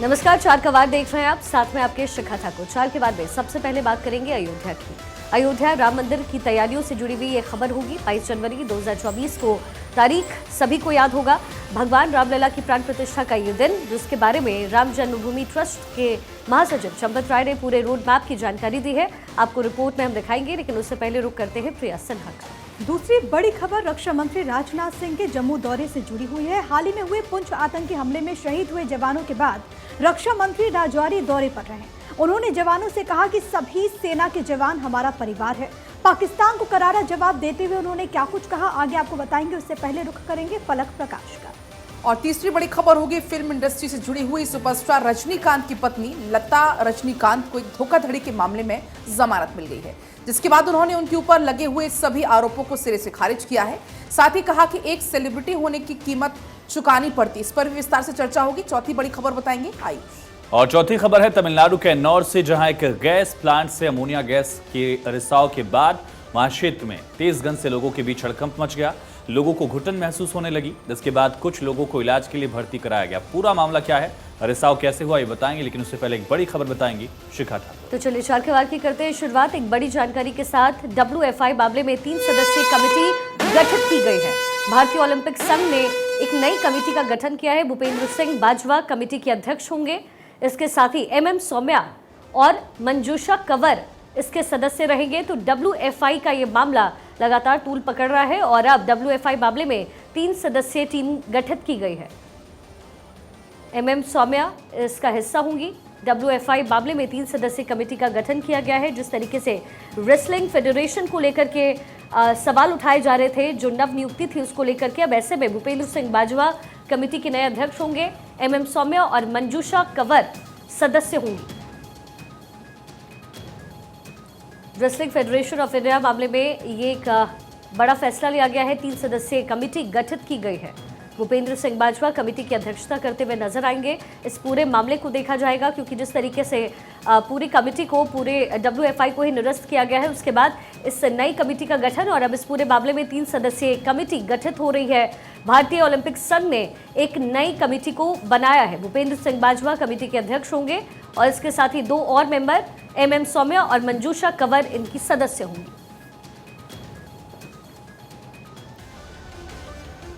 नमस्कार, चार का वार देख रहे हैं आप, साथ में आपके शिखा ठाकुर। चार के बाद में सबसे पहले बात करेंगे अयोध्या की। अयोध्या राम मंदिर की तैयारियों से जुड़ी हुई ये खबर होगी। 22 जनवरी 2024 को तारीख सभी को याद होगा। भगवान रामलला की प्राण प्रतिष्ठा का ये दिन, जिसके बारे में राम जन्मभूमि ट्रस्ट के महासचिव चंपत राय ने पूरे रोड मैप की जानकारी दी है। आपको रिपोर्ट में हम दिखाएंगे, लेकिन उससे पहले रुक करते हैं प्रिया सिन्हा का। दूसरी बड़ी खबर रक्षा मंत्री राजनाथ सिंह के जम्मू दौरे से जुड़ी हुई है। हाल ही में हुए पुंछ आतंकी हमले में शहीद हुए जवानों के बाद रक्षा मंत्री राजौरी दौरे पर रहे। उन्होंने जवानों से कहा कि सभी सेना के जवान हमारा परिवार है। पाकिस्तान को करारा जवाब देते हुए उन्होंने क्या कुछ कहा, आगे आपको बताएंगे। उससे पहले रुख करेंगे पलक प्रकाश का। और तीसरी बड़ी खबर होगी फिल्म इंडस्ट्री से जुड़ी हुई। सुपरस्टार रजनीकांत की पत्नी लता रजनीकांत को एक धोखाधड़ी के मामले में जमानत मिल गई है, जिसके बाद उन्होंने उनके ऊपर लगे हुए सभी आरोपों को सिरे से खारिज किया है। साथ ही कहा कि एक सेलिब्रिटी होने की कीमत चुकानी पड़ती। इस पर भी विस्तार से चर्चा होगी। चौथी बड़ी खबर बताएंगे आयुष। और चौथी खबर है तमिलनाडु के एन्नौर से, जहां एक गैस प्लांट से अमोनिया गैस के रिसाव के बाद वहां क्षेत्र में तेज गंध से लोगों के बीच हड़कंप मच गया। लोगों को घुटन महसूस होने लगी, जिसके बाद कुछ लोगों को इलाज के लिए भर्ती कराया गया। पूरा मामला क्या है, रिसाव कैसे हुआ, ये बताएंगे, लेकिन उससे पहले एक बड़ी खबर बताएंगी शिखा ठाकुर। तो चलिए चार के वार की करते हैं शुरुआत एक बड़ी जानकारी के साथ। WFI मामले में 3 सदस्यीय कमेटी गठित की गई है। भारतीय ओलंपिक संघ ने एक नई कमेटी का गठन किया है। भूपेंद्र सिंह बाजवा कमेटी के अध्यक्ष होंगे। इसके साथ ही MM सौम्या और मंजूषा कंवर इसके सदस्य रहेंगे। तो WFI का ये मामला लगातार तूल पकड़ रहा है और अब WFI मामले में 3 सदस्यीय टीम गठित की गई है। MM सौम्या इसका हिस्सा होंगी। WFI मामले में 3 सदस्यीय कमेटी का गठन किया गया है। जिस तरीके से रेसलिंग फेडरेशन को लेकर के सवाल उठाए जा रहे थे, जो नव नियुक्ति थी उसको लेकर के, अब ऐसे में भूपेंद्र सिंह बाजवा कमेटी के नए अध्यक्ष होंगे। MM सौम्या और मंजूषा कंवर सदस्य होंगी। रेसलिंग फेडरेशन ऑफ इंडिया मामले में ये एक बड़ा फैसला लिया गया है। 3 सदस्यीय कमेटी गठित की गई है। भूपेंद्र सिंह बाजवा कमेटी की अध्यक्षता करते हुए नजर आएंगे। इस पूरे मामले को देखा जाएगा, क्योंकि जिस तरीके से पूरी कमेटी को, पूरे WFI को ही निरस्त किया गया है, उसके बाद इस नई कमेटी का गठन और अब इस पूरे मामले में 3 सदस्यीय कमेटी गठित हो रही है। भारतीय ओलंपिक संघ ने एक नई कमेटी को बनाया है। भूपेंद्र सिंह बाजवा कमेटी के अध्यक्ष होंगे और इसके साथ ही 2 और मेंबर MM सौम्या और मंजूषा कंवर इनकी सदस्य होंगी।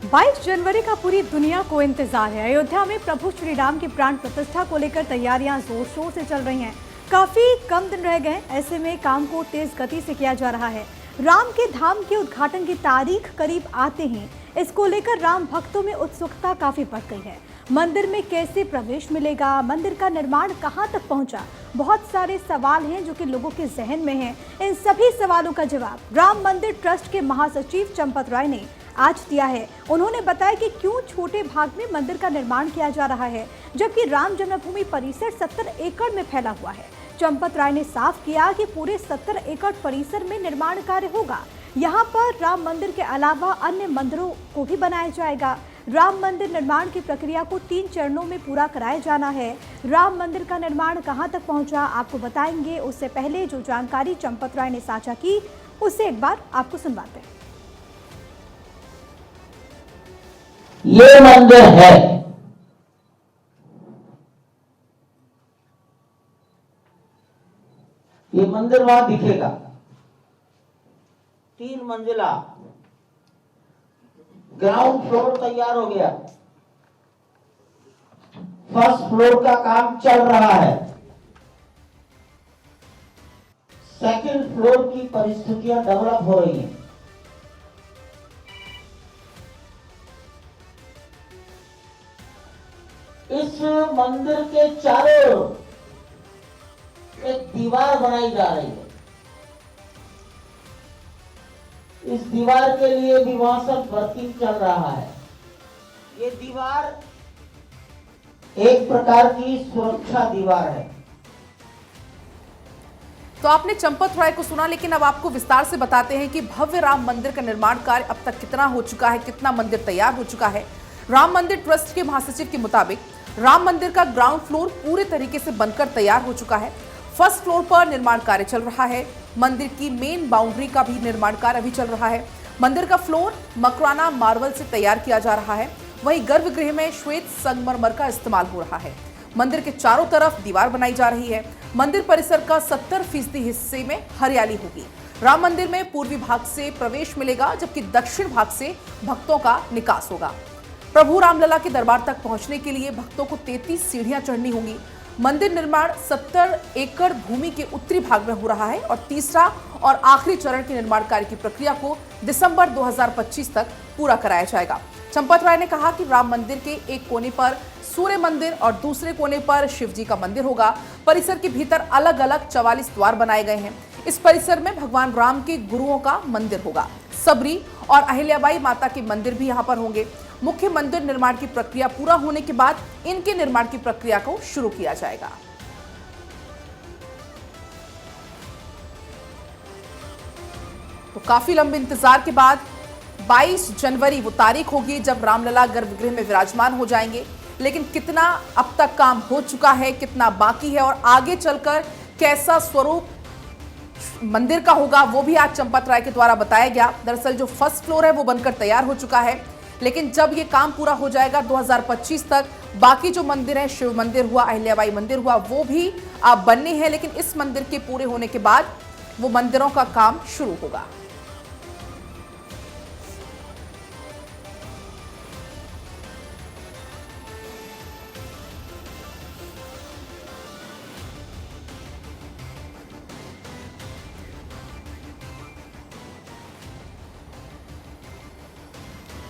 22 जनवरी का पूरी दुनिया को इंतजार है। अयोध्या में प्रभु श्री राम की प्राण प्रतिष्ठा को लेकर तैयारियां जोर शोर से चल रही हैं। काफी कम दिन रह गए, ऐसे में काम को तेज गति से किया जा रहा है। राम के धाम के उद्घाटन की तारीख करीब आते ही इसको लेकर राम भक्तों में उत्सुकता काफी बढ़ गई है। मंदिर में कैसे प्रवेश मिलेगा, मंदिर का निर्माण कहां तक पहुंचा, बहुत सारे सवाल हैं जो कि लोगों के जहन में हैं। इन सभी सवालों का जवाब राम मंदिर ट्रस्ट के महासचिव चंपत राय ने आज दिया है। उन्होंने बताया कि क्यों छोटे भाग में मंदिर का निर्माण किया जा रहा है, जबकि राम जन्मभूमि परिसर 70 एकड़ में फैला हुआ है। चंपत राय ने साफ किया कि पूरे 70 एकड़ परिसर में निर्माण कार्य होगा। यहाँ पर राम मंदिर के अलावा अन्य मंदिरों को भी बनाया जाएगा। राम मंदिर निर्माण की प्रक्रिया को 3 चरणों में पूरा कराया जाना है। राम मंदिर का निर्माण कहां तक पहुंचा, आपको बताएंगे। उससे पहले जो जानकारी चंपत राय ने साझा की, उससे एक बार आपको सुनवाते हैं। ये मंदिर है, ये मंदिर वहां दिखेगा। 3 मंजिला ग्राउंड फ्लोर तैयार हो गया, फर्स्ट फ्लोर का काम चल रहा है, सेकंड फ्लोर की परिस्थितियां डेवलप हो रही हैं। इस मंदिर के चारों ओर एक दीवार बनाई जा रही है। इस दीवार के लिए भी वहां सब वर्किंग चल रहा है। ये दीवार एक प्रकार की सुरक्षा दीवार है। तो आपने चंपत राय को सुना, लेकिन अब आपको विस्तार से बताते हैं कि भव्य राम मंदिर का निर्माण कार्य अब तक कितना हो चुका है, कितना मंदिर तैयार हो चुका है। राम मंदिर ट्रस्ट के महासचिव के मुताबिक राम मंदिर का ग्राउंड फ्लोर पूरे तरीके से बनकर तैयार हो चुका है। फर्स्ट फ्लोर पर निर्माण कार्य चल रहा है। मंदिर की मेन बाउंड्री का भी निर्माण कार्य अभी चल रहा है। मंदिर का फ्लोर मकराना मार्बल से तैयार किया जा रहा है। वहीं गर्भगृह में श्वेत संगमरमर का इस्तेमाल हो रहा है। मंदिर के चारों तरफ दीवार बनाई जा रही है। मंदिर परिसर का 70% हिस्से में हरियाली होगी। राम मंदिर में पूर्वी भाग से प्रवेश मिलेगा, जबकि दक्षिण भाग से भक्तों का निकास होगा। प्रभु रामलला के दरबार तक पहुंचने के लिए भक्तों को 33 सीढ़ियां चढ़नी होंगी। मंदिर निर्माण 70 एकड़ भूमि के उत्तरी भाग में हो रहा है और तीसरा और आखिरी चरण के निर्माण कार्य की प्रक्रिया को दिसंबर 2025 तक पूरा कराया जाएगा। चंपत राय ने कहा कि राम मंदिर के एक कोने पर सूर्य मंदिर और दूसरे कोने पर शिव जी का मंदिर होगा। परिसर के भीतर अलग अलग 44 द्वार बनाए गए हैं। इस परिसर में भगवान राम के गुरुओं का मंदिर होगा। सबरी और अहिल्याबाई माता के मंदिर भी यहाँ पर होंगे। मुख्य मंदिर निर्माण की प्रक्रिया पूरा होने के बाद इनके निर्माण की प्रक्रिया को शुरू किया जाएगा। तो काफी लंबे इंतजार के बाद 22 जनवरी वो तारीख होगी जब रामलला गर्भगृह में विराजमान हो जाएंगे। लेकिन कितना अब तक काम हो चुका है, कितना बाकी है और आगे चलकर कैसा स्वरूप मंदिर का होगा, वो भी आज चंपत राय के द्वारा बताया गया। दरअसल जो फर्स्ट फ्लोर है वो बनकर तैयार हो चुका है, लेकिन जब ये काम पूरा हो जाएगा 2025 तक, बाकी जो मंदिर है, शिव मंदिर हुआ, अहिल्याबाई मंदिर हुआ, वो भी आप बनने हैं। लेकिन इस मंदिर के पूरे होने के बाद वो मंदिरों का काम शुरू होगा।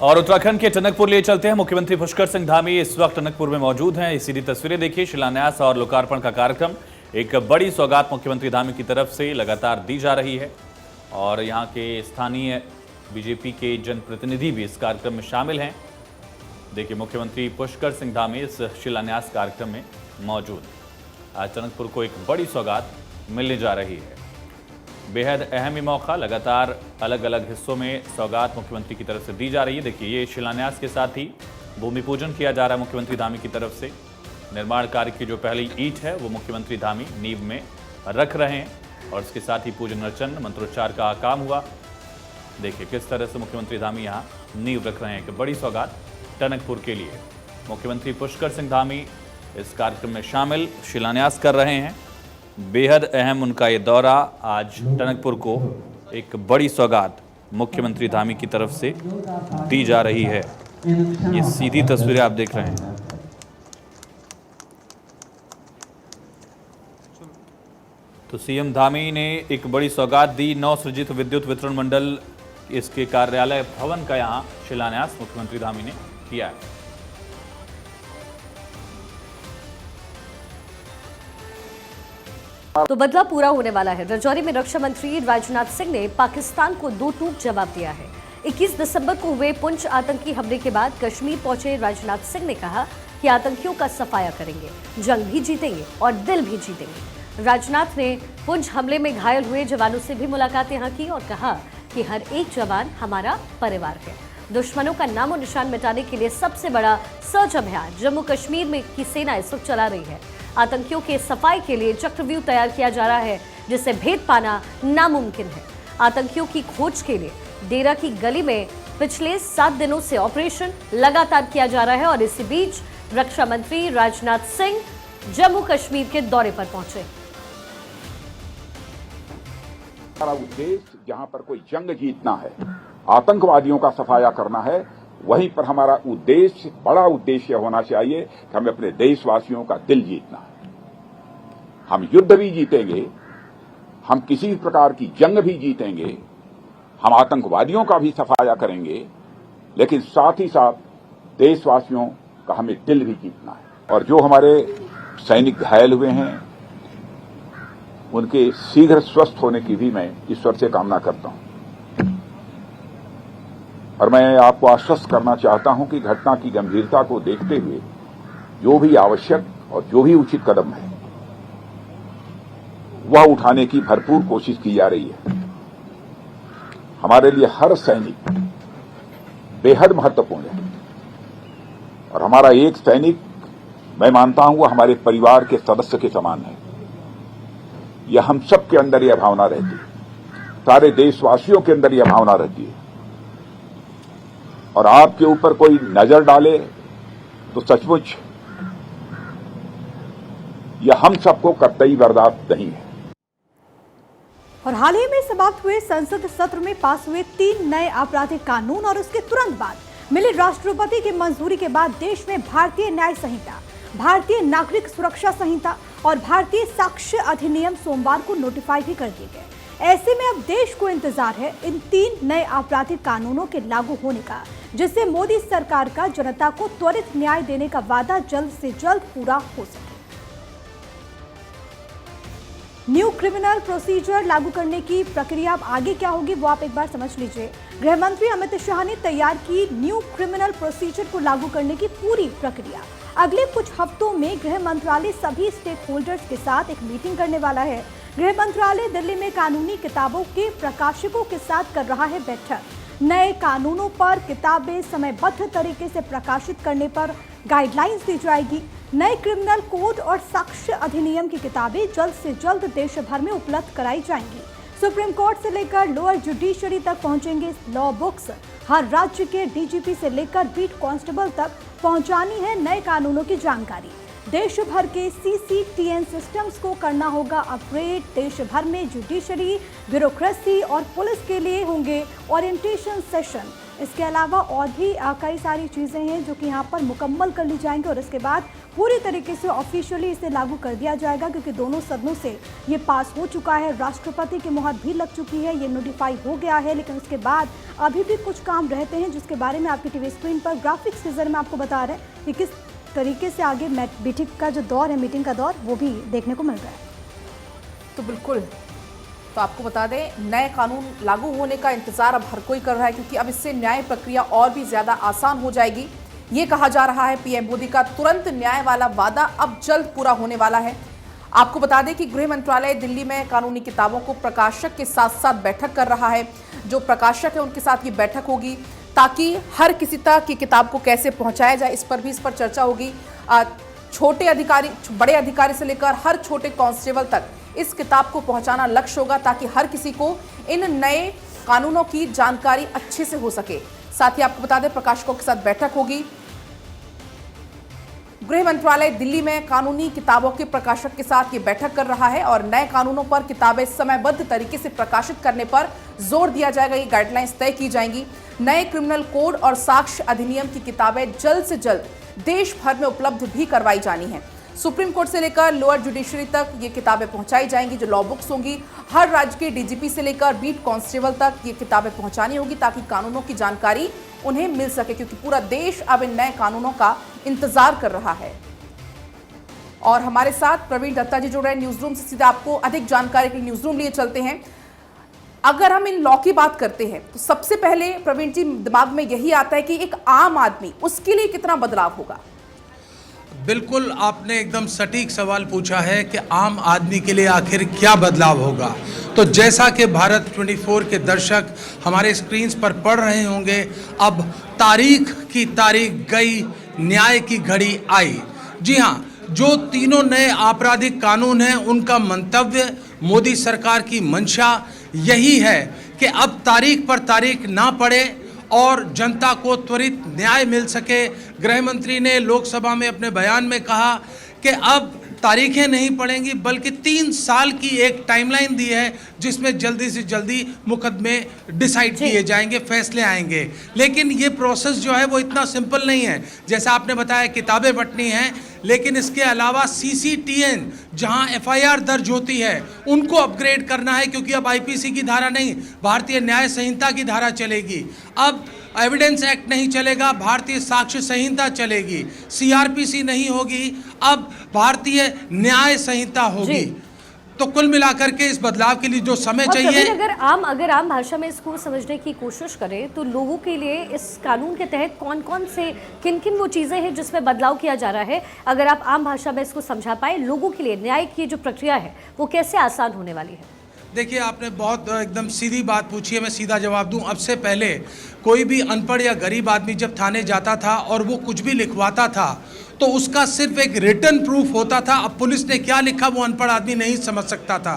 और उत्तराखंड के टनकपुर लिए चलते हैं। मुख्यमंत्री पुष्कर सिंह धामी इस वक्त टनकपुर में मौजूद हैं। सीधी तस्वीरें देखिए। शिलान्यास और लोकार्पण का कार्यक्रम, एक बड़ी सौगात मुख्यमंत्री धामी की तरफ से लगातार दी जा रही है और यहाँ के स्थानीय बीजेपी के जनप्रतिनिधि भी इस कार्यक्रम में शामिल हैं। देखिए, मुख्यमंत्री पुष्कर सिंह धामी इस शिलान्यास कार्यक्रम में मौजूद। आज टनकपुर को एक बड़ी सौगात मिलने जा रही है। बेहद अहम ही मौका, लगातार अलग अलग हिस्सों में सौगात मुख्यमंत्री की तरफ से दी जा रही है। देखिए, ये शिलान्यास के साथ ही भूमि पूजन किया जा रहा है मुख्यमंत्री धामी की तरफ से। निर्माण कार्य की जो पहली ईंट है वो मुख्यमंत्री धामी नींव में रख रहे हैं और इसके साथ ही पूजन अर्चन, मंत्रोच्चार का काम हुआ। देखिए किस तरह से मुख्यमंत्री धामी यहाँ नींव रख रहे हैं। एक बड़ी सौगात टनकपुर के लिए। मुख्यमंत्री पुष्कर सिंह धामी इस कार्यक्रम में शामिल, शिलान्यास कर रहे हैं। बेहद अहम उनका ये दौरा। आज टनकपुर को एक बड़ी सौगात मुख्यमंत्री धामी की तरफ से दी जा रही है। ये सीधी तस्वीरें आप देख रहे हैं। तो सीएम धामी ने एक बड़ी सौगात दी। नवसृजित विद्युत वितरण मंडल, इसके कार्यालय भवन का यहाँ शिलान्यास मुख्यमंत्री धामी ने किया है। तो बदला पूरा होने वाला है। राजौरी में रक्षा मंत्री राजनाथ सिंह ने पाकिस्तान को दो टूक जवाब दिया है। 21 दिसंबर को हुए पुंछ आतंकी हमले के बाद कश्मीर पहुंचे राजनाथ सिंह ने कहा कि आतंकियों का सफाया करेंगे, जंग भी जीतेंगे और दिल भी जीतेंगे। राजनाथ ने पुंछ हमले में घायल हुए जवानों से भी मुलाकात यहाँ की और कहा कि हर एक जवान हमारा परिवार है। दुश्मनों का नामो निशान मिटाने के लिए सबसे बड़ा सर्च अभियान जम्मू कश्मीर में की सेना इस वक्त चला रही है। आतंकियों के सफाई के लिए चक्रव्यूह तैयार किया जा रहा है, जिससे भेद पाना नामुमकिन है। आतंकियों की खोज के लिए डेरा की गली में पिछले 7 दिनों से ऑपरेशन लगातार किया जा रहा है और इसी बीच रक्षा मंत्री राजनाथ सिंह जम्मू कश्मीर के दौरे पर पहुंचे। हमारा उद्देश्य जहां पर कोई जंग जीतना है, आतंकवादियों का सफाया करना है, वहीं पर हमारा उद्देश्य, बड़ा उद्देश्य होना चाहिए कि हमें अपने देशवासियों का दिल जीतना है। हम युद्ध भी जीतेंगे, हम किसी भी प्रकार की जंग भी जीतेंगे, हम आतंकवादियों का भी सफाया करेंगे, लेकिन साथ ही साथ देशवासियों का हमें दिल भी जीतना है। और जो हमारे सैनिक घायल हुए हैं, उनके शीघ्र स्वस्थ होने की भी मैं ईश्वर से कामना करता हूं। और मैं आपको आश्वस्त करना चाहता हूं कि घटना की गंभीरता को देखते हुए जो भी आवश्यक और जो भी उचित कदम है वह उठाने की भरपूर कोशिश की जा रही है। हमारे लिए हर सैनिक बेहद महत्वपूर्ण है और हमारा एक सैनिक, मैं मानता हूं, वह हमारे परिवार के सदस्य के समान है। यह हम सब के अंदर यह भावना रहती है, सारे देशवासियों के अंदर यह भावना रहती है। और आपके ऊपर कोई नजर डाले तो सचमुच यह हम सबको कतई बर्दाश्त नहीं है। और हाल ही में समाप्त हुए संसद सत्र में पास हुए 3 नए आपराधिक कानून और उसके तुरंत बाद मिली राष्ट्रपति की मंजूरी के बाद देश में भारतीय न्याय संहिता, भारतीय नागरिक सुरक्षा संहिता और भारतीय साक्ष्य अधिनियम सोमवार को नोटिफाई भी कर दिए गए। ऐसे में अब देश को इंतजार है इन 3 नए आपराधिक कानूनों के लागू होने का, जिससे मोदी सरकार का जनता को त्वरित न्याय देने का वादा जल्द से जल्द पूरा हो सके। न्यू क्रिमिनल प्रोसीजर लागू करने की प्रक्रिया अब आगे क्या होगी वो आप एक बार समझ लीजिए। गृह मंत्री अमित शाह ने तैयार की न्यू क्रिमिनल प्रोसीजर को लागू करने की पूरी प्रक्रिया। अगले कुछ हफ्तों में गृह मंत्रालय सभी स्टेक होल्डर्स के साथ एक मीटिंग करने वाला है। गृह मंत्रालय दिल्ली में कानूनी किताबों के प्रकाशकों के साथ कर रहा है बैठक। नए कानूनों पर किताबें समयबद्ध तरीके से प्रकाशित करने पर गाइडलाइंस दी जाएगी। नए क्रिमिनल कोड और साक्ष्य अधिनियम की किताबें जल्द से जल्द देश भर में उपलब्ध कराई जाएंगी। सुप्रीम कोर्ट से लेकर लोअर जुडिशरी तक पहुंचेंगे लॉ बुक्स। हर राज्य के डीजीपी से लेकर बीट कांस्टेबल तक पहुंचानी है नए कानूनों की जानकारी। देश भर के सीसीटीएन सिस्टम्स को करना होगा अपग्रेड। देश भर में जुडिशरी, ब्यूरोक्रेसी और पुलिस के लिए होंगे ओरिएंटेशन सेशन। इसके अलावा और भी कई सारी चीज़ें हैं जो कि यहाँ पर मुकम्मल कर ली जाएंगी और इसके बाद पूरी तरीके से ऑफिशियली इसे लागू कर दिया जाएगा, क्योंकि दोनों सदनों से ये पास हो चुका है। राष्ट्रपति की मुहर भी लग चुकी है, ये नोटिफाई हो गया है। लेकिन उसके बाद अभी भी कुछ काम रहते हैं जिसके बारे में आपकी टीवी स्क्रीन पर ग्राफिक्स के जरिए में आपको बता रहे हैं कि किस तरीके से आगे मीटिंग का जो दौर है, मीटिंग का दौर, वो भी देखने को मिल रहा है। तो बिल्कुल, तो आपको बता दें नए कानून लागू होने का इंतजार अब हर कोई कर रहा है, क्योंकि अब इससे न्याय प्रक्रिया और भी ज्यादा आसान हो जाएगी। ये कहा जा रहा है पीएम मोदी का तुरंत न्याय वाला वादा अब जल्द पूरा होने वाला है। आपको बता दें कि गृह मंत्रालय दिल्ली में कानूनी किताबों को प्रकाशक के साथ साथ बैठक कर रहा है। जो प्रकाशक है उनके साथ ये बैठक होगी ताकि हर किसी तक की किताब को कैसे पहुंचाया जाए, इस पर चर्चा होगी। छोटे अधिकारी, बड़े अधिकारी से लेकर हर छोटे कांस्टेबल तक इस किताब को पहुंचाना लक्ष्य होगा ताकि हर किसी को इन नए कानूनों की जानकारी अच्छे से हो सके। साथ ही आपको बता दें प्रकाशकों के साथ बैठक होगी। गृह मंत्रालय दिल्ली में कानूनी किताबों के प्रकाशक के साथ ये बैठक कर रहा है और नए कानूनों पर किताबें समयबद्ध तरीके से प्रकाशित करने पर जोर दिया जाएगा। ये गाइडलाइंस तय की जाएंगी। नए क्रिमिनल कोड और साक्ष्य अधिनियम की किताबें जल्द से जल्द देश भर में उपलब्ध भी करवाई जानी है। सुप्रीम कोर्ट से लेकर लोअर जुडिशरी तक ये किताबें पहुंचाई जाएंगी। जो लॉ बुक्स होंगी हर राज्य के डीजीपी से लेकर बीट कांस्टेबल तक ये किताबें पहुंचानी होगी ताकि कानूनों की जानकारी उन्हें मिल सके, क्योंकि पूरा देश अब इन नए कानूनों का इंतजार कर रहा है। और हमारे साथ प्रवीण दत्ता जी जुड़ रहे हैं न्यूज रूम से। सीधा आपको अधिक जानकारी के लिए न्यूज रूम लिए चलते हैं। अगर हम इन लॉ की बात करते हैं तो सबसे पहले प्रवीण जी दिमाग में यही आता है कि एक आम आदमी, उसके लिए कितना बदलाव होगा? बिल्कुल, आपने एकदम सटीक सवाल पूछा है कि आम आदमी के लिए आखिर क्या बदलाव होगा। तो जैसा कि भारत 24 के दर्शक हमारे स्क्रीन्स पर पढ़ रहे होंगे, अब तारीख की तारीख गई, न्याय की घड़ी आई। जी हाँ, जो तीनों नए आपराधिक कानून हैं उनका मंतव्य, मोदी सरकार की मंशा यही है कि अब तारीख पर तारीख ना पड़े और जनता को त्वरित न्याय मिल सके। गृह मंत्री ने लोकसभा में अपने बयान में कहा कि अब तारीखें नहीं पड़ेंगी बल्कि 3 साल की एक टाइमलाइन दी है जिसमें जल्दी से जल्दी मुकदमे डिसाइड किए जाएंगे, फैसले आएंगे। लेकिन ये प्रोसेस जो है वो इतना सिंपल नहीं है। जैसा आपने बताया किताबें बंटनी हैं, लेकिन इसके अलावा सीसीटीएन जहां एफआईआर दर्ज होती है उनको अपग्रेड करना है, क्योंकि अब आईपीसी की धारा नहीं, भारतीय न्याय संहिता की धारा चलेगी। अब एविडेंस एक्ट नहीं चलेगा, भारतीय साक्ष्य संहिता चलेगी। सीआरपीसी नहीं होगी, अब भारतीय न्याय संहिता होगी। तो कुल मिलाकर के इस बदलाव के लिए जो समय चाहिए, अगर आम भाषा में इसको समझने की कोशिश करें तो लोगों के लिए इस कानून के तहत कौन कौन से किन वो चीज़ें हैं जिसमें बदलाव किया जा रहा है, अगर आप आम भाषा में इसको समझा पाए, लोगों के लिए न्याय की जो प्रक्रिया है वो कैसे आसान होने वाली है? देखिए, आपने बहुत एकदम सीधी बात पूछी है, मैं सीधा जवाब दूं। अब से पहले कोई भी अनपढ़ या गरीब आदमी जब थाने जाता था और वो कुछ भी लिखवाता था तो उसका सिर्फ एक रिटन प्रूफ होता था। अब पुलिस ने क्या लिखा वो अनपढ़ आदमी नहीं समझ सकता था।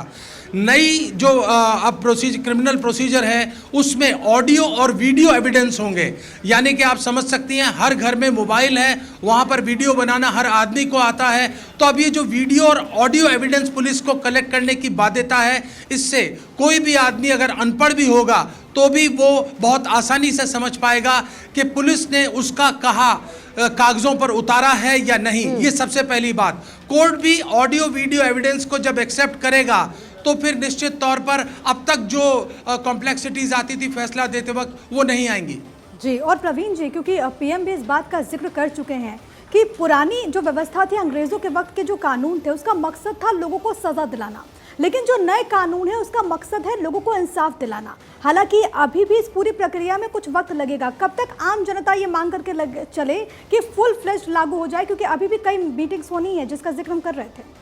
नई जो अब क्रिमिनल प्रोसीजर है उसमें ऑडियो और वीडियो एविडेंस होंगे। यानी कि आप समझ सकती हैं, हर घर में मोबाइल है, वहां पर वीडियो बनाना हर आदमी को आता है। तो अब ये जो वीडियो और ऑडियो एविडेंस पुलिस को कलेक्ट करने की बाध्यता है, इससे कोई भी आदमी अगर अनपढ़ भी होगा तो भी वो बहुत आसानी से समझ पाएगा कि पुलिस ने उसका कहा कागजों पर उतारा है या नहीं। ये सबसे पहली बात। कोर्ट भी ऑडियो वीडियो एविडेंस को जब एक्सेप्ट करेगा तो फिर निश्चित तौर पर अब तक जो कॉम्प्लेक्सिटीज आती थी फैसला देते वक्त वो नहीं आएंगी। जी, और प्रवीण जी, क्योंकि पीएम भी इस बात का जिक्र कर चुके हैं कि पुरानी जो व्यवस्था थी, अंग्रेजों के वक्त के जो कानून थे, उसका मकसद था लोगों को सजा दिलाना, लेकिन जो नए कानून है उसका मकसद है लोगों को इंसाफ दिलाना। हालांकि अभी भी इस पूरी प्रक्रिया में कुछ वक्त लगेगा। कब तक आम जनता ये मांग करके चले कि फुल फ्लेश लागू हो जाए, क्योंकि अभी भी कई मीटिंग्स होनी है जिसका जिक्र हम कर रहे थे।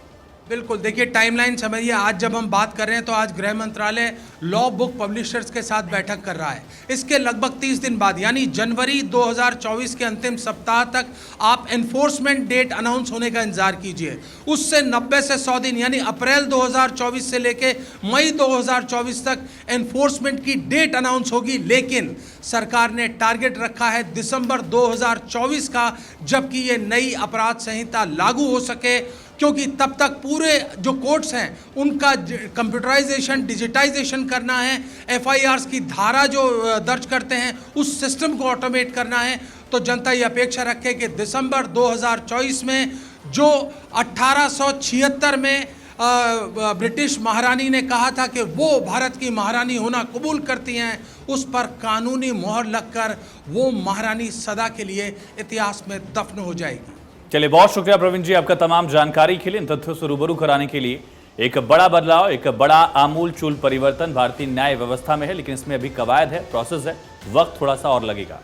बिल्कुल, देखिए टाइमलाइन समझिए। आज जब हम बात कर रहे हैं तो आज गृह मंत्रालय लॉ बुक पब्लिशर्स के साथ बैठक कर रहा है। इसके लगभग 30 दिन बाद यानी जनवरी 2024 के अंतिम सप्ताह तक आप एनफोर्समेंट डेट अनाउंस होने का इंतजार कीजिए। उससे 90 से 100 दिन यानी अप्रैल 2024 से लेके मई 2024 तक एनफोर्समेंट की डेट अनाउंस होगी। लेकिन सरकार ने टारगेट रखा है दिसंबर 2024 का, जबकि ये नई अपराध संहिता लागू हो सके, क्योंकि तब तक पूरे जो कोर्ट्स हैं उनका कंप्यूटराइजेशन, डिजिटाइजेशन करना है, एफआईआर्स की धारा जो दर्ज करते हैं उस सिस्टम को ऑटोमेट करना है। तो जनता ये अपेक्षा रखे कि दिसंबर 2024 में जो 1876 में ब्रिटिश महारानी ने कहा था कि वो भारत की महारानी होना कबूल करती हैं, उस पर कानूनी मोहर लगकर वो महारानी सदा के लिए इतिहास में दफन हो जाएगी। चलिए, बहुत शुक्रिया प्रवीण जी आपका तमाम जानकारी के लिए, इन तथ्यों से रूबरू कराने के लिए। एक बड़ा बदलाव, एक बड़ा आमूल चूल परिवर्तन भारतीय न्याय व्यवस्था में है, लेकिन इसमें अभी कवायद है, प्रोसेस है, वक्त थोड़ा सा और लगेगा।